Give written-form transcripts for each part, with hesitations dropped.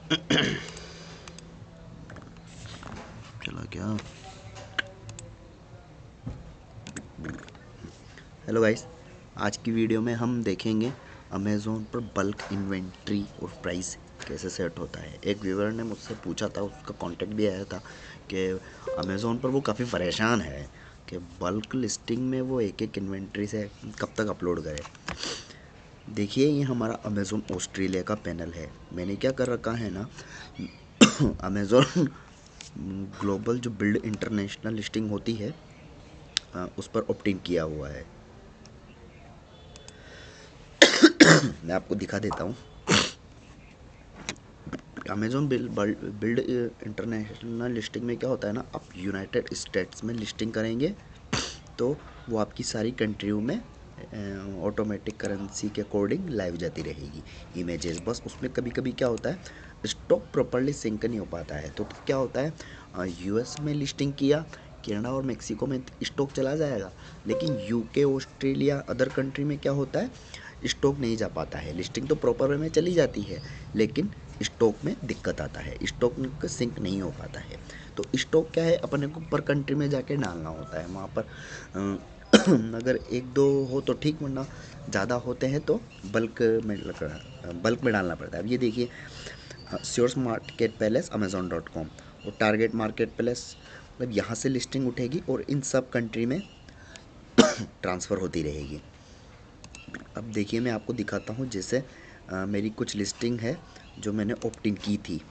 चला क्या? Hello guys, आज की वीडियो में हम देखेंगे अमेज़ोन पर बल्क इन्वेंट्री और प्राइस कैसे सेट होता है। एक व्यूअर ने मुझसे पूछा था, उसका कांटेक्ट भी आया था कि अमेज़ोन पर वो काफ़ी परेशान है कि बल्क लिस्टिंग में वो एक एक इन्वेंट्री से कब तक अपलोड करे। देखिए, ये हमारा अमेज़ोन ऑस्ट्रेलिया का पैनल है। मैंने क्या कर रखा है ना, अमेज़ोन ग्लोबल जो बिल्ड इंटरनेशनल लिस्टिंग होती है उस पर ऑप्ट इन किया हुआ है। मैं आपको दिखा देता हूँ। अमेज़ोन बिल्ड इंटरनेशनल लिस्टिंग में क्या होता है ना, आप यूनाइटेड स्टेट्स में लिस्टिंग करेंगे तो वो आपकी सारी कंट्रियों में ऑटोमेटिक करेंसी के अकॉर्डिंग लाइव जाती रहेगी इमेजेस। बस उसमें कभी कभी क्या होता है, स्टॉक प्रॉपर्ली सिंक नहीं हो पाता है। तो क्या होता है, यूएस में लिस्टिंग किया, कनाडा और मेक्सिको में स्टॉक चला जाएगा, लेकिन यूके, ऑस्ट्रेलिया, अदर कंट्री में क्या होता है, स्टॉक नहीं जा पाता है। लिस्टिंग तो प्रॉपर वे में चली जाती है, लेकिन स्टॉक में दिक्कत आता है, स्टॉक सिंक नहीं हो पाता है। तो स्टॉक क्या है, अपने को पर कंट्री में जाके डालना होता है। वहाँ पर अगर एक दो हो तो ठीक, वरना ज़्यादा होते हैं तो बल्क में डालना पड़ता है। अब ये देखिए, श्योर्स मार्केट प्लेस अमेज़ॉन.com और टारगेट मार्केट प्लेस, मतलब यहाँ से लिस्टिंग उठेगी और इन सब कंट्री में ट्रांसफ़र होती रहेगी। अब देखिए, मैं आपको दिखाता हूँ। जैसे मेरी कुछ लिस्टिंग है जो मैंने ऑप्ट इन की थी,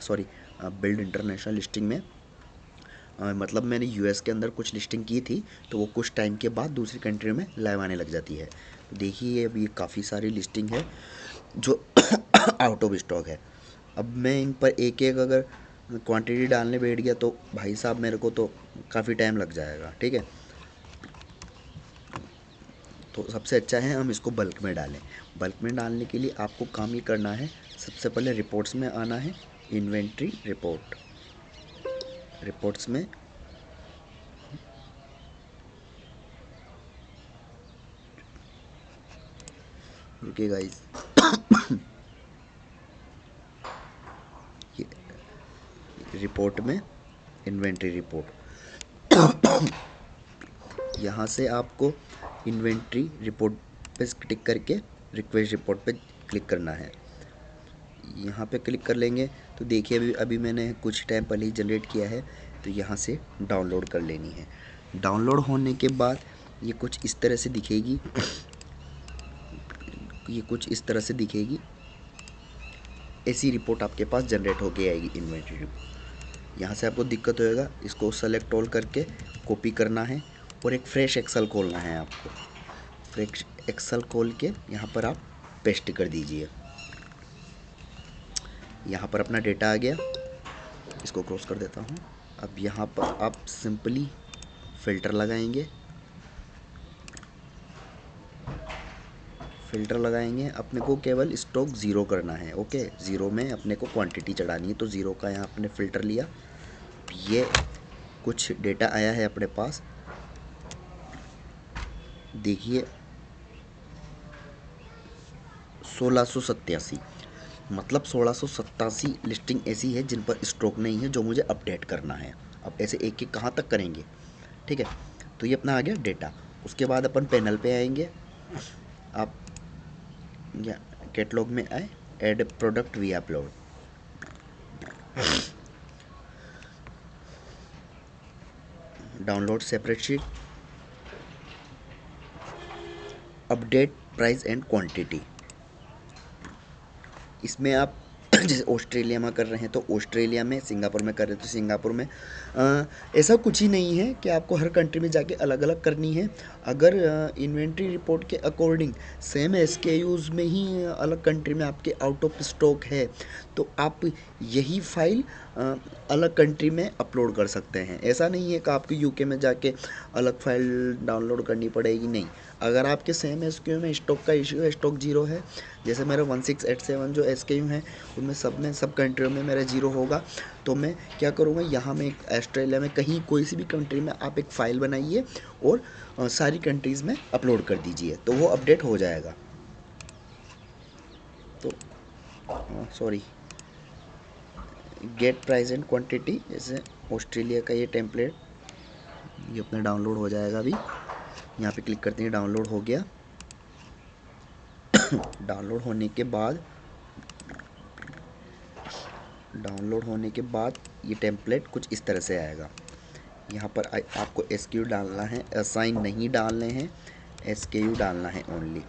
सॉरी, बिल्ड इंटरनेशनल लिस्टिंग में, मतलब मैंने यूएस के अंदर कुछ लिस्टिंग की थी, तो वो कुछ टाइम के बाद दूसरी कंट्री में लाइव आने लग जाती है। तो देखिए, अब ये काफ़ी सारी लिस्टिंग है जो आउट ऑफ स्टॉक है। अब मैं इन पर एक एक अगर क्वांटिटी डालने बैठ गया तो भाई साहब मेरे को तो काफ़ी टाइम लग जाएगा, ठीक है। तो सबसे अच्छा है हम इसको बल्क में डालें। बल्क में डालने के लिए आपको काम ये करना है, सबसे पहले रिपोर्ट्स में आना है, इन्वेंट्री रिपोर्ट। रिपोर्ट्स में रुकिए गाइस, ये रिपोर्ट में इन्वेंट्री रिपोर्ट, यहाँ से आपको इन्वेंट्री रिपोर्ट पे क्लिक करके रिक्वेस्ट रिपोर्ट पे क्लिक करना है। यहाँ पे क्लिक कर लेंगे तो देखिए, अभी अभी मैंने कुछ टाइम पहले ही जनरेट किया है, तो यहाँ से डाउनलोड कर लेनी है। डाउनलोड होने के बाद ये कुछ इस तरह से दिखेगी, ये कुछ इस तरह से दिखेगी। ऐसी रिपोर्ट आपके पास जनरेट होके आएगी, इन्वेंट्री रिपोर्ट। यहाँ से आपको दिक्कत होएगा, इसको सेलेक्ट ऑल करके कॉपी करना है और एक फ्रेश एक्सेल खोलना है आपको। फ्रेश एक्सेल खोल के यहाँ पर आप पेस्ट कर दीजिए। यहाँ पर अपना डेटा आ गया, इसको क्रॉस कर देता हूँ। अब यहाँ पर आप सिंपली फ़िल्टर लगाएंगे, अपने को केवल स्टॉक ज़ीरो करना है। ओके, ज़ीरो में अपने को क्वांटिटी चढ़ानी है, तो ज़ीरो का यहाँ अपने फ़िल्टर लिया। ये कुछ डेटा आया है अपने पास, देखिए 1687, मतलब 1687 लिस्टिंग ऐसी है जिन पर स्टॉक नहीं है, जो मुझे अपडेट करना है। अब ऐसे एक एक कहाँ तक करेंगे, ठीक है। तो ये अपना आ गया डेटा। उसके बाद अपन पैनल पे आएंगे, आप या कैटलॉग में आए, add product we upload, download separate sheet, update price and quantity. इसमें आप जैसे ऑस्ट्रेलिया में कर रहे हैं तो ऑस्ट्रेलिया में, सिंगापुर में कर रहे हैं तो सिंगापुर में। ऐसा कुछ ही नहीं है कि आपको हर कंट्री में जाके अलग अलग करनी है। अगर इन्वेंट्री रिपोर्ट के अकॉर्डिंग सेम एसकेयूज़ में ही अलग कंट्री में आपके आउट ऑफ स्टॉक है, तो आप यही फाइल अलग कंट्री में अपलोड कर सकते हैं। ऐसा नहीं है कि आपको यूके में जाके अलग फाइल डाउनलोड करनी पड़ेगी, नहीं। अगर आपके सेम एसकेयू में स्टॉक का इशू है, स्टॉक जीरो है, जैसे मेरा 1687 जो एसकेयू हैं उनमें सब कंट्रियों में मेरा जीरो होगा, तो मैं क्या करूँगा, यहाँ में ऑस्ट्रेलिया में कहीं कोई सी भी कंट्री में आप एक फ़ाइल बनाइए और सारी कंट्रीज़ में अपलोड कर दीजिए, तो वो अपडेट हो जाएगा। तो sorry, get price and quantity, जैसे ऑस्ट्रेलिया का ये टेम्पलेट, ये अपना डाउनलोड हो जाएगा अभी। यहाँ पे क्लिक करते हैं, डाउनलोड हो गया। डाउनलोड होने के बाद ये टेम्पलेट कुछ इस तरह से आएगा। यहाँ पर आपको SKU डालना है, असाइन नहीं डालने हैं, SKU डालना है ओनली।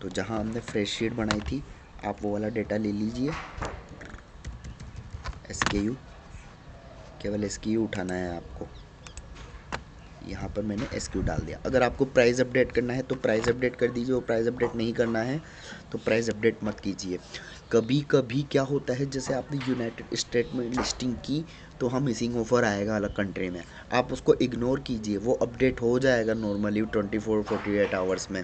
तो जहाँ हमने फ्रेश शीट बनाई थी, आप वो वाला डेटा ले लीजिए। SKU, केवल SKU उठाना है आपको। यहाँ पर मैंने SKU डाल दिया। अगर आपको प्राइस अपडेट करना है तो प्राइस अपडेट कर दीजिए, और प्राइस अपडेट नहीं करना है तो प्राइस अपडेट मत कीजिए। कभी कभी क्या होता है, जैसे आपने यूनाइटेड स्टेट में लिस्टिंग की तो हम मिसिंग ऑफर आएगा अलग कंट्री में, आप उसको इग्नोर कीजिए, वो अपडेट हो जाएगा नॉर्मली 24-48 आवर्स में।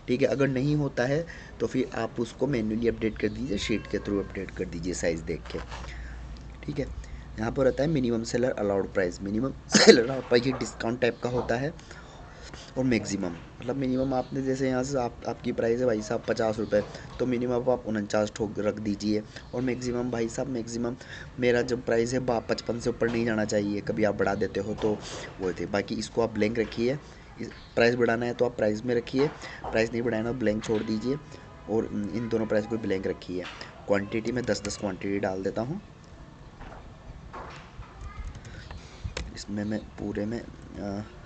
ठीक है, अगर नहीं होता है तो फिर आप उसको मैन्युअली अपडेट कर दीजिए, शीट के थ्रू अपडेट कर दीजिए साइज़ देख के। ठीक है, यहाँ पर रहता है minimum seller allowed price. Minimum seller allowed price ये डिस्काउंट टाइप का होता है, और मैक्सिमम मतलब मिनिमम आपने जैसे यहाँ से आपकी प्राइस है भाई साहब 50 रुपये, तो मिनिमम आप 49 ठोक रख दीजिए। और मैक्सिमम भाई साहब, मैक्सिमम मेरा जब प्राइस है 55 से ऊपर नहीं जाना चाहिए, कभी आप बढ़ा देते हो तो वो थे। बाकी इसको आप ब्लैंक रखिए, प्राइस बढ़ाना है तो आप प्राइस में रखिए, प्राइस नहीं बढ़ाना ब्लैंक छोड़ दीजिए, और इन दोनों प्राइस को ब्लैंक रखिए। क्वान्टिटी में 10-10 क्वान्टिटी डाल देता हूँ। इसमें मैं पूरे में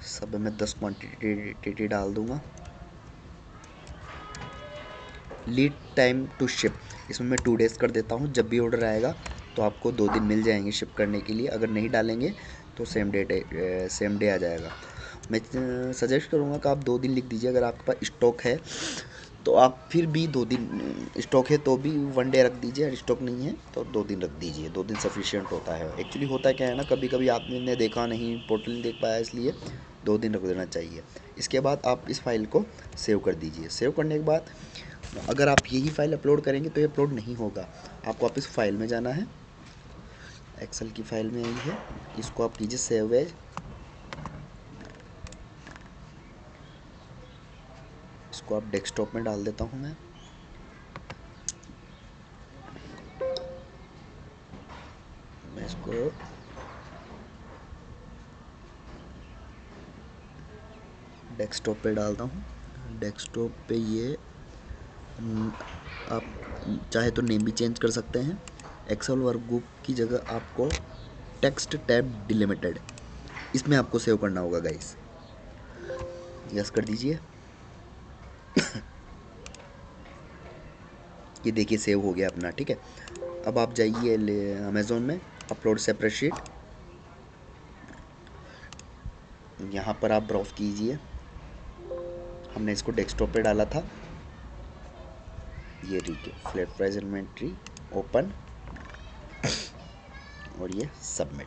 सब में 10 क्वान्टिटी डाल दूँगा। लीड टाइम टू शिप, इसमें मैं 2 डेज़ कर देता हूँ। जब भी ऑर्डर आएगा तो आपको 2 दिन मिल जाएंगे शिप करने के लिए। अगर नहीं डालेंगे तो सेम डे आ जाएगा। मैं सजेस्ट करूँगा कि आप 2 दिन लिख दीजिए। अगर आपके पास स्टॉक है तो आप फिर भी 2 दिन, स्टॉक है तो भी 1 डे रख दीजिए, और स्टॉक नहीं है तो 2 दिन रख दीजिए। 2 दिन सफिशिएंट होता है। एक्चुअली होता क्या है ना, कभी कभी आपने देखा नहीं, पोर्टल नहीं देख पाया, इसलिए 2 दिन रख देना चाहिए। इसके बाद आप इस फाइल को सेव कर दीजिए। सेव करने के बाद अगर आप यही फाइल अपलोड करेंगे तो ये अपलोड नहीं होगा। आपको वापस फाइल में जाना है, एक्सेल की फाइल में आई है, इसको आप कीजिए सेव एज। इसको आप डेस्कटॉप में डाल देता हूँ मैं। इसको डेस्कटॉप पे डालता हूँ। डेस्कटॉप पे ये आप चाहे तो नेम भी चेंज कर सकते हैं। एक्सेल वर्कबुक की जगह आपको टेक्स्ट टैब डिलिमिटेड, इसमें आपको सेव करना होगा गाइस। यस कर दीजिए। ये देखिए सेव हो गया अपना। ठीक है, अब आप जाइए अमेज़ोन में, अपलोड सेपरेट शीट, यहाँ पर आप ब्राउज कीजिए। हमने इसको डेस्कटॉप पे डाला था, ये देखिए फ्लैट प्राइस इन्वेंट्री, ओपन, और ये सबमिट।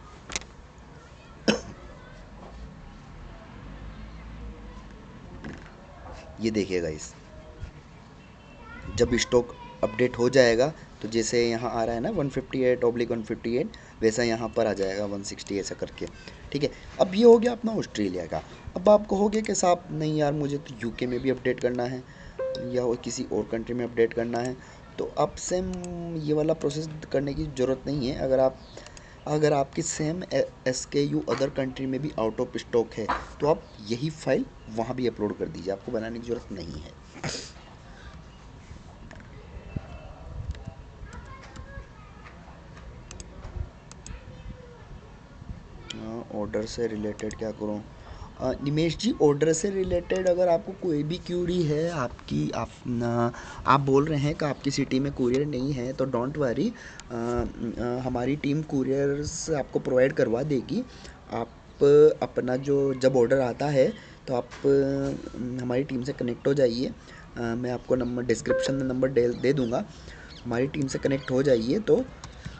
ये देखिएगा इस जब स्टॉक अपडेट हो जाएगा तो जैसे यहाँ आ रहा है ना 158/158, वैसा यहाँ पर आ जाएगा 160 ऐसा करके। ठीक है, अब ये हो गया अपना ऑस्ट्रेलिया का। अब आप कहोगे कि साहब नहीं यार, मुझे तो यूके में भी अपडेट करना है या किसी और कंट्री में अपडेट करना है, तो आप सेम ये वाला प्रोसेस करने की ज़रूरत नहीं है। अगर आपकी सेम SKU अदर कंट्री में भी आउट ऑफ स्टॉक है तो आप यही फाइल वहाँ भी अपलोड कर दीजिए, आपको बनाने की ज़रूरत नहीं है। ऑर्डर से रिलेटेड क्या करूँ? निमेश जी, ऑर्डर से रिलेटेड अगर आपको कोई भी क्यूरी है, आप बोल रहे हैं कि आपकी सिटी में कुरियर नहीं है, तो डोंट वरी, हमारी टीम कुरियर्स आपको प्रोवाइड करवा देगी। आप अपना जो जब ऑर्डर आता है तो आप हमारी टीम से कनेक्ट हो जाइए। मैं आपको नंबर डिस्क्रिप्शन में नंबर दे दूँगा, हमारी टीम से कनेक्ट हो जाइए। तो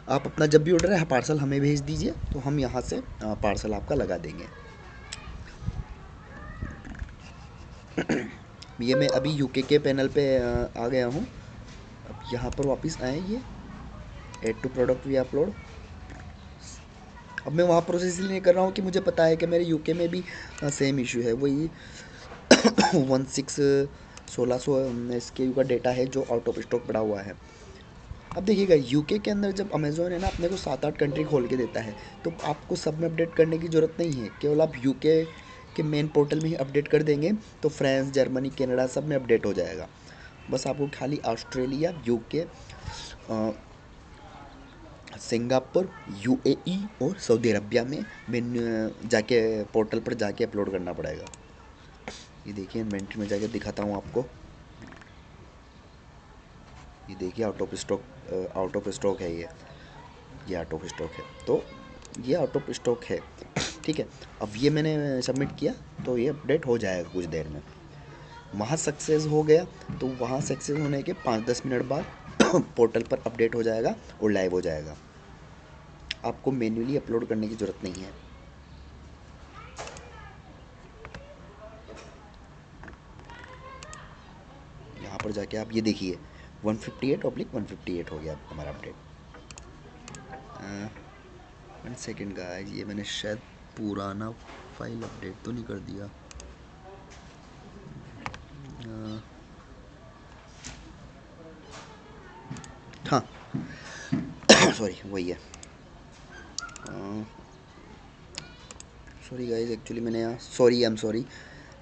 आप अपना जब भी ऑर्डर है पार्सल हमें भेज दीजिए, तो हम यहाँ से पार्सल आपका लगा देंगे। ये मैं अभी यूके के पैनल पे आ गया हूँ। अब यहाँ पर वापस आए, ये add to product we upload. अब मैं वहाँ प्रोसेस इसलिए नहीं कर रहा हूँ कि मुझे पता है कि मेरे यूके में भी सेम इशू है, वही 1600 SKU का डेटा है जो आउट ऑफ स्टॉक पड़ा हुआ है। अब देखिएगा यूके के अंदर जब अमेज़ोन है ना अपने को 7-8 कंट्री खोल के देता है, तो आपको सब में अपडेट करने की ज़रूरत नहीं है। केवल आप यूके के मेन पोर्टल में ही अपडेट कर देंगे तो फ्रांस, जर्मनी, कनाडा सब में अपडेट हो जाएगा। बस आपको खाली ऑस्ट्रेलिया, यूके, सिंगापुर, यूएई और सऊदी अरबिया में जाके पोर्टल पर जाके अपलोड करना पड़ेगा। ये देखिए इन्वेंट्री में जाके दिखाता हूँ आपको। ये देखिए आउट ऑफ स्टॉक है ये आउट ऑफ स्टॉक है, तो ये आउट ऑफ स्टॉक है। ठीक है, अब ये मैंने सबमिट किया तो ये अपडेट हो जाएगा कुछ देर में। वहाँ सक्सेस हो गया तो वहाँ सक्सेस होने के 5-10 मिनट बाद पोर्टल पर अपडेट हो जाएगा और लाइव हो जाएगा। आपको मैन्युअली अपलोड करने की ज़रूरत नहीं है। यहाँ पर जाके आप ये देखिए 158/158 हो गया हमारा अपडेट। 1 सेकेंड गाइस, ये मैंने शायद पुराना फाइल अपडेट तो नहीं कर दिया। हाँ सॉरी वही है। सॉरी गाइस, एक्चुअली मैंने यहाँ आई एम सॉरी,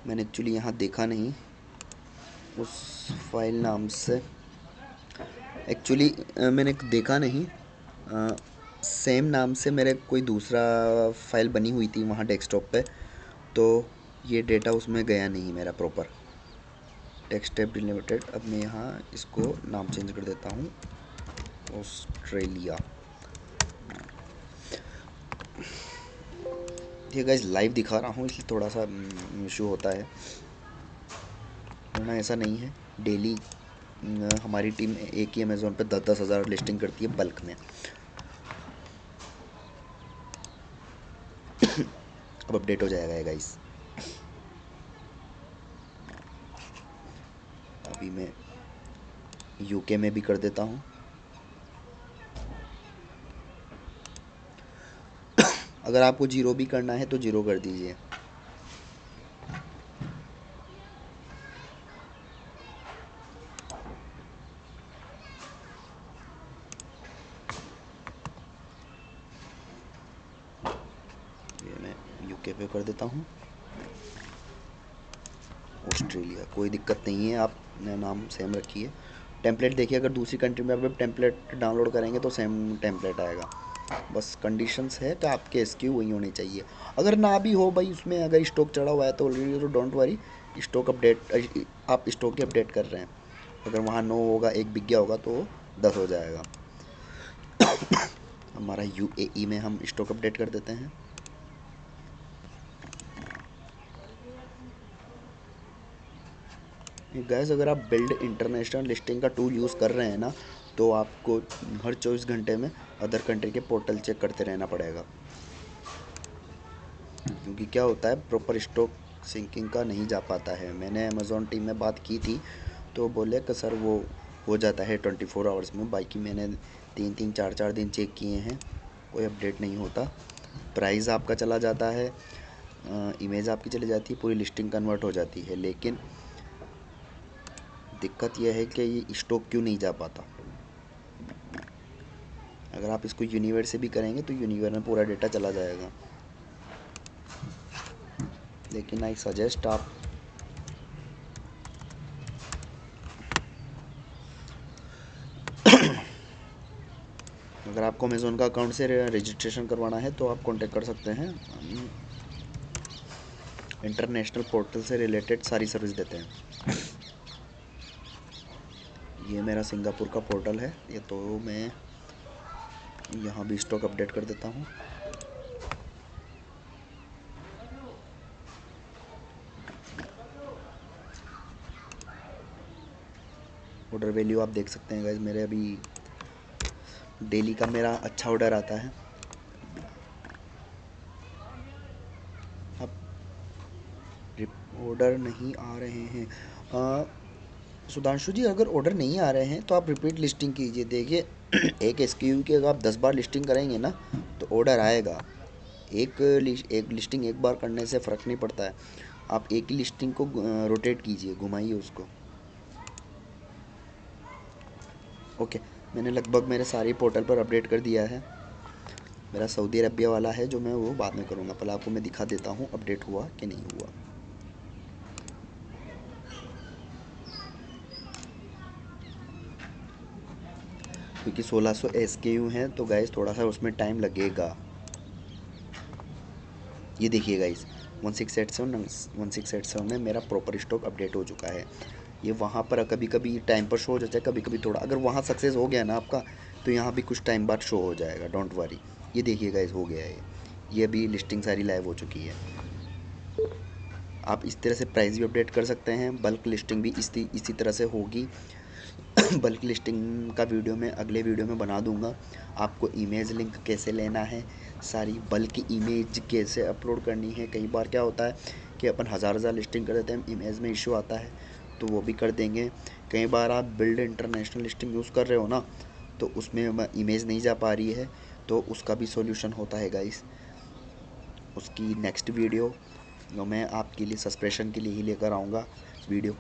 मैंने एक्चुअली यहाँ देखा नहीं उस फाइल नाम से। एक्चुअली मैंने देखा नहीं, सेम नाम से मेरे कोई दूसरा फाइल बनी हुई थी वहाँ डेस्कटॉप पे, तो ये डेटा उसमें गया नहीं मेरा प्रॉपर। टेक्स्ट टैब डिलिमिटेड, अब मैं यहाँ इसको नाम चेंज कर देता हूँ ऑस्ट्रेलिया। ये गाइस लाइव दिखा रहा हूँ इसलिए थोड़ा सा इशू होता है, वरना ऐसा नहीं है। डेली हमारी टीम एक ही अमेज़ोन पे 10-10 हज़ार लिस्टिंग करती है बल्क में। अब अपडेट हो जाएगा गाइस। अभी मैं यूके में भी कर देता हूँ। अगर आपको जीरो भी करना है तो जीरो कर दीजिए। ये मैं यूके पे कर देता हूँ। ऑस्ट्रेलिया कोई दिक्कत नहीं है, आप नाम सेम रखिए। टेम्पलेट देखिए, अगर दूसरी कंट्री में आप टेम्पलेट डाउनलोड करेंगे तो सेम टेम्पलेट आएगा। बस कंडीशंस है कि आपके एसक्यू वही होनी चाहिए। अगर ना भी हो भाई उसमें, अगर स्टॉक चढ़ा हुआ है तो ऑलरेडी, तो डोंट वरी, स्टॉक अपडेट, आप स्टॉक की अपडेट कर रहे हैं। अगर वहाँ 9 होगा, 1 बिक गया होगा तो 10 हो जाएगा। हमारा यूएई में हम स्टॉक अपडेट कर देते हैं। गैस अगर आप बिल्ड इंटरनेशनल लिस्टिंग का टूल यूज़ कर रहे हैं ना, तो आपको हर 24 घंटे में अदर कंट्री के पोर्टल चेक करते रहना पड़ेगा, क्योंकि क्या होता है प्रॉपर स्टॉक सिंकिंग का नहीं जा पाता है। मैंने अमेज़ॉन टीम में बात की थी तो बोले कि सर वो हो जाता है 24 आवर्स में। बाकी मैंने 3-3 4-4 दिन चेक किए हैं, कोई अपडेट नहीं होता। प्राइस आपका चला जाता है, इमेज आपकी चली जाती है, पूरी लिस्टिंग कन्वर्ट हो जाती है, लेकिन दिक्कत यह है कि ये स्टॉक क्यों नहीं जा पाता। अगर आप इसको यूनिवर से भी करेंगे तो यूनिवर में पूरा डेटा चला जाएगा, लेकिन आई सजेस्ट आप अगर आपको अमेज़ोन का अकाउंट से रजिस्ट्रेशन करवाना है तो आप कांटेक्ट कर सकते हैं। इंटरनेशनल पोर्टल से रिलेटेड सारी सर्विस देते हैं। ये मेरा सिंगापुर का पोर्टल है, ये तो मैं यहाँ भी स्टॉक अपडेट कर देता हूँ। ऑर्डर वैल्यू आप देख सकते हैं गाइस, मेरे अभी डेली का मेरा अच्छा ऑर्डर आता है। अब ऑर्डर नहीं आ रहे हैं, सुधांशु जी अगर ऑर्डर नहीं आ रहे हैं तो आप रिपीट लिस्टिंग कीजिए। देखिए एक एसक्यू की अगर आप 10 बार लिस्टिंग करेंगे ना तो ऑर्डर आएगा। एक लिस्टिंग एक बार करने से फ़र्क नहीं पड़ता है, आप एक ही लिस्टिंग को रोटेट कीजिए, घुमाइए उसको। ओके, मैंने लगभग मेरे सारे पोर्टल पर अपडेट कर दिया है। मेरा सऊदी अरबिया वाला है जो मैं वो बाद में करूँगा, पहले आपको मैं दिखा देता हूँ अपडेट हुआ कि नहीं हुआ। क्योंकि 1600 SKU हैं तो गाइस थोड़ा सा उसमें टाइम लगेगा। ये देखिए गाइस 1687 में मेरा प्रॉपर स्टॉक अपडेट हो चुका है। ये वहाँ पर कभी कभी टाइम पर शो हो जाता है, कभी कभी थोड़ा, अगर वहाँ सक्सेस हो गया ना आपका तो यहाँ भी कुछ टाइम बाद शो हो जाएगा, डोंट वरी। ये देखिए गाइस हो गया है, ये अभी लिस्टिंग सारी लाइव हो चुकी है। आप इस तरह से प्राइस भी अपडेट कर सकते हैं, बल्क लिस्टिंग भी इसी तरह से होगी। बल्क लिस्टिंग का वीडियो मैं अगले वीडियो में बना दूंगा। आपको इमेज लिंक कैसे लेना है, सारी बल्क इमेज कैसे अपलोड करनी है। कई बार क्या होता है कि अपन हज़ार लिस्टिंग कर देते हैं, इमेज में इशू आता है, तो वो भी कर देंगे। कई बार आप बिल्ड इंटरनेशनल लिस्टिंग यूज़ कर रहे हो ना, तो उसमें इमेज नहीं जा पा रही है, तो उसका भी सॉल्यूशन होता है गाइस। उसकी नेक्स्ट वीडियो मैं आपके लिए सब्सक्रिप्शन के लिए ही लेकर आऊँगा वीडियो।